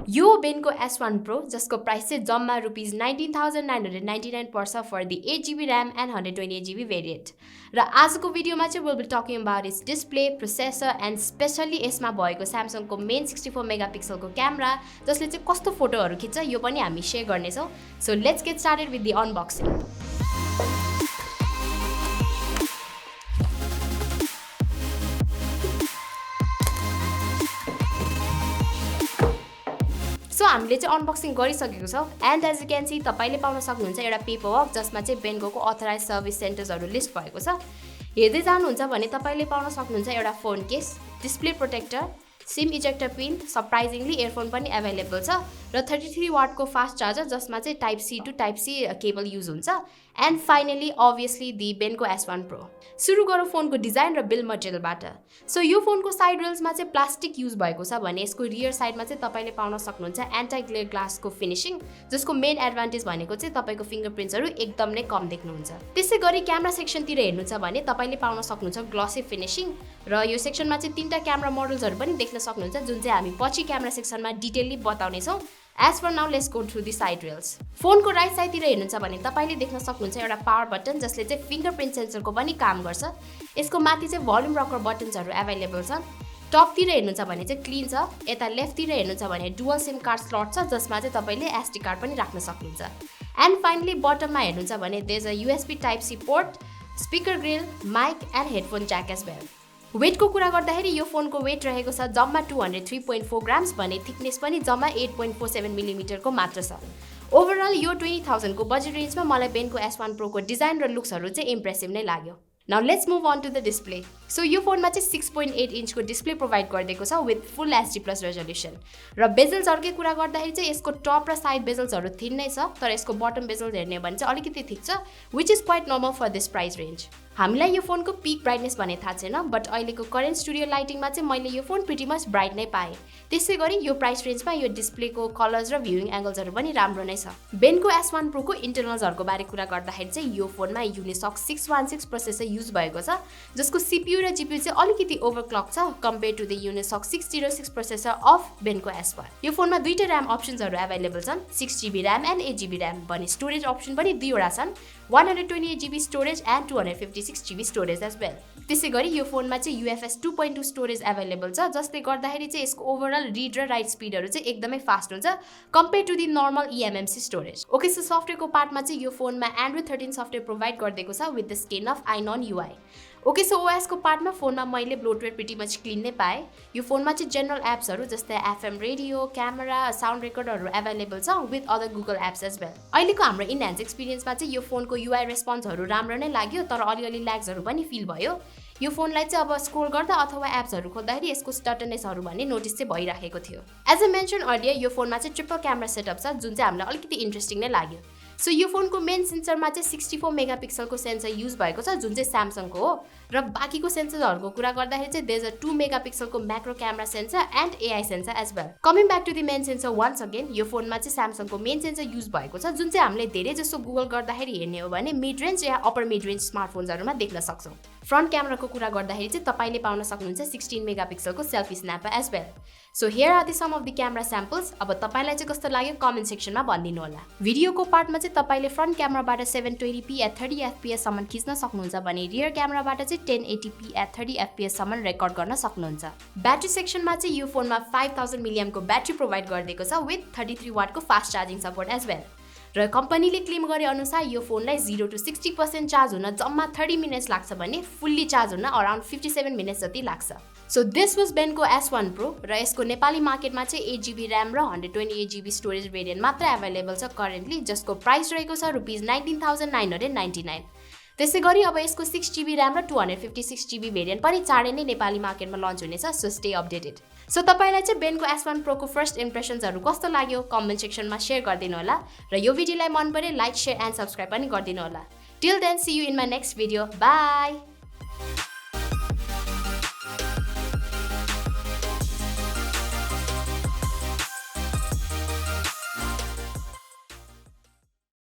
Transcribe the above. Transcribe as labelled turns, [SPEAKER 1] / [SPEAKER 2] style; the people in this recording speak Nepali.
[SPEAKER 1] यो बेनको S1 Pro जसको प्राइस चाहिँ जम्मा ₹19,999 पर्छ for the 8GB RAM and 128GB variant. र आजको भिडियोमा चाहिँ we'll be talking about its display, processor and specially यसमा भएको स्यामसङको मेन 64 मेगापिक्सलको क्यामेरा जसले चाहिँ कस्तो फोटोहरू खिच्छ यो पनि हामी शेयर गर्नेछौँ। So let's get started with the unboxing. So हामीले चाहिँ अनबक्सिङ गरिसकेको छौँ and as you can see तपाईले पाउन सक्नुहुन्छ एउटा पेपर वर्क जसमा चाहिँ बेन्कोको अथराइज सर्भिस सेन्टर्सहरू लिस्ट भएको छ। हेर्दै जानुहुन्छ भने तपाईले पाउन सक्नुहुन्छ एउटा phone case, display protector, sim ejector pin, surprisingly earphone पनि एभाइलेबल छ र 33 वाटको फास्ट चार्जर जसमा चाहिँ type C to type C cable use हुन्छ एन्ड फाइनली अभियसली दि बेनको S1 Pro। सुरु गरौँ फोनको डिजाइन र बिल्ड मटेरियलबाट। सो यो फोनको साइड रेल्समा चाहिँ प्लास्टिक युज भएको छ भने यसको रियर साइडमा चाहिँ तपाईले पाउन सक्नुहुन्छ एन्टी ग्लेयर ग्लासको फिनिशिङ जसको मेन एडभान्टेज भनेको चाहिँ तपाईको फिङ्गरप्रिन्ट्सहरू एकदम नै कम देख्नुहुन्छ। त्यसै गरी क्यामेरा सेक्सनतिर हेर्नु छ भने तपाईले पाउन सक्नुहुन्छ ग्लसी फिनिशिङ र यो सेक्सनमा चाहिँ तीनटा क्यामेरा मोडल्सहरू पनि देख्न सक्नुहुन्छ जुन चाहिँ हामी पछि क्यामेरा सेक्सनमा डिटेलली बताउने छौँ। As for now, let's go through the side rails. फोनको राइट साइडतिर हेर्नुहुन्छ भने तपाईले देख्न सक्नुहुन्छ एउटा पावर बटन जसले चाहिँ फिङ्गरप्रिन्ट सेन्सरको पनि काम गर्छ। यसको माथि चाहिँ भोल्युम रकर बटन्सहरू एभाइलेबल छन्। टपतिर हेर्नुहुन्छ भने चाहिँ क्लिन छ। यता लेफ्टतिर हेर्नुहुन्छ भने डुअल सिम कार्ड स्लट छ जसमा चाहिँ तपाईले एसडी कार्ड पनि राख्न सक्नुहुन्छ। एन्ड फाइनली बटममा हेर्नुहुन्छ भने there is a USB type C port, speaker grille, mic and headphone jack as well. वेटको कुरा गर्दाखेरि यो फोनको वेट रहेको छ जम्मा 203.4 ग्राम्स भने थिकनेस पनि जम्मा 8.47 मिलिमिटरको मात्र छ। ओभरअल यो 20,000 को बजेट रेन्जमा मलाई बेनको S1 Pro को डिजाइन र लुक्सहरू चाहिँ इम्प्रेसिभ नै लाग्यो। Now let's move on to the display. So यो फोनमा चाहिँ 6.8 इन्चको डिस्प्ले प्रोभाइड गरिदिएको छ विथ फुल HD+ रेजोल्युसन र बेजल्सहरूकै कुरा गर्दाखेरि चाहिँ यसको टप र साइड बेजल्सहरू थिन नै छ तर यसको बटम बेजल्स हेर्ने भने चाहिँ अलिकति थिक छ which is quite normal for this price range. हामीलाई यो फोनको पिक ब्राइटनेस भने थाहा छैन बट अहिलेको करेन्ट स्टुडियो लाइटिङमा चाहिँ मैले यो फोन प्रिटी मच ब्राइट नै पाएँ। त्यसै गरी यो प्राइस रेन्जमा यो डिस्प्लेको कलर्स र भ्युइङ एङ्गल्सहरू पनि राम्रो नै छ। बेनको S1 Pro को इन्टरनल्सहरूको बारे कुरा गर्दाखेरि चाहिँ यो फोनमा युनिसक 616 प्रोसेसर युज भएको छ जसको CPU र GPU चाहिँ अलिकति ओभरक्लक छ compare to the Unisoc 606 processor of Benco S1। यो फोनमा दुईटा र्याम अप्सन्सहरू एभाइलेबल छन्, 6GB RAM and 8GB RAM भने स्टोरेज अप्सन पनि दुईवटा छन्, 128GB storage and 256GB storage as well. त्यसै गरी यो फोनमा चाहिँ UFS 2.2 स्टोरेज एभाइलेबल छ जसले गर्दाखेरि चाहिँ यसको ओभरअल रिड र राइट स्पिडहरू चाहिँ एकदमै फास्ट हुन्छ compare to the normal eMMC storage. Okay so सफ्टवेयरको पार्टमा चाहिँ यो फोनमा Android 13 सफ्टवेयर प्रोभाइड गरिदिएको छ विथ द स्किन अफ आइनन UI। ओके सो OS को पार्टमा फोनमा मैले ब्लोटवेयर प्रिटी मच क्लिन नै पाएँ। यो फोनमा चाहिँ जेनरल एप्सहरू जस्तै FM रेडियो, क्यामेरा, साउन्ड रेकर्डहरू एभाइलेबल छ with other Google apps as well. अहिलेको हाम्रो इनह्यान्स एक्सपिरियन्समा चाहिँ यो फोनको UI रेस्पोन्सहरू राम्रो नै लाग्यो तर अलिअलि ल्याग्सहरू पनि फिल भयो। यो फोनलाई चाहिँ अब स्क्रोल गर्दा अथवा एप्सहरू खोल्दाखेरि यसको स्टटनेसहरू भन्ने नोटिस चाहिँ भइराखेको थियो। एज अ मेन्सन अर्लियर यो फोनमा चाहिँ ट्रिपल क्यामेरा सेटअप छ जुन चाहिँ हामीलाई अलिकति इन्ट्रेस्टिङ नै लाग्यो। सो यो फोनको मेन सेन्सरमा चाहिँ 64 मेगापिक्सलको सेन्सर युज भएको छ जुन चाहिँ स्यामसङको हो र बाँकीको सेन्सरहरूको कुरा गर्दाखेरि चाहिँ देयर इज अ 2 मेगापिक्सलको macro camera sensor and AI sensor as well. Coming back to the main sensor once again यो फोनमा चाहिँ स्यामसङको मेन सेन्सर युज भएको छ जुन चाहिँ हामीले धेरै जसो गुगल गर्दाखेरि हेर्ने हो भने मिड रेन्ज या अप्पर मिड रेन्ज स्मार्टफोन्सहरूमा देख्न सक्छौँ। फ्रन्ट क्यामेराको कुरा गर्दाखेरि चाहिँ तपाईले पाउन सक्नुहुन्छ 16 मेगापिक्सलको selfie snapper as well. So here are the some of the camera samples. अब तपाईलाई चाहिँ कस्तो लाग्यो कमेन्ट सेक्सनमा भनिदिनु होला। भिडियोको पार्टमा चाहिँ तपाईले फ्रन्ट क्यामेराबाट 720p at 30 fps सम्म खिच्न सक्नुहुन्छ भने रियर क्यामेराबाट चाहिँ 1080p at 30 fps सम्म रेकर्ड गर्न सक्नुहुन्छ। ब्याट्री सेक्सनमा चाहिँ यो फोनमा 5000 mAh को ब्याट्री प्रोभाइड गरिदिएको छ विथ 33 वाटको fast charging support as well र कम्पनीले क्लेम गरे अनुसार यो फोनलाई 0 to 60% चार्ज हुन जम्मा 30 मिनट्स लाग्छ भने फुल्ली चार्ज हुन अराउन्ड 57 मिनट्स जति लाग्छ। सो दिस वाज बेनको S1 Pro र यसको नेपाली मार्केटमा चाहिँ 8GB र्याम र 128GB स्टोरेज भेरिएन्ट मात्र एभाइलेबल छ करेन्टली जसको प्राइस रहेको छ ₹19,999। त्यसै गरी अब यसको 6GB र्याम र 256GB भेरिएन्ट पनि चाँडै नै नेपाली मार्केटमा लन्च हुनेछ सो स्टे अपडेटेड। सो तपाईलाई चाहिँ बेनको S1 Pro को फर्स्ट इम्प्रेसन्सहरू कस्तो लाग्यो कमेन्ट सेक्सनमा शेयर गरिदिनु होला र यो भिडियोलाई मन परे लाइक, शेयर एन्ड सब्स्क्राइब पनि गरिदिनु होला। Till then see you in my next video. By.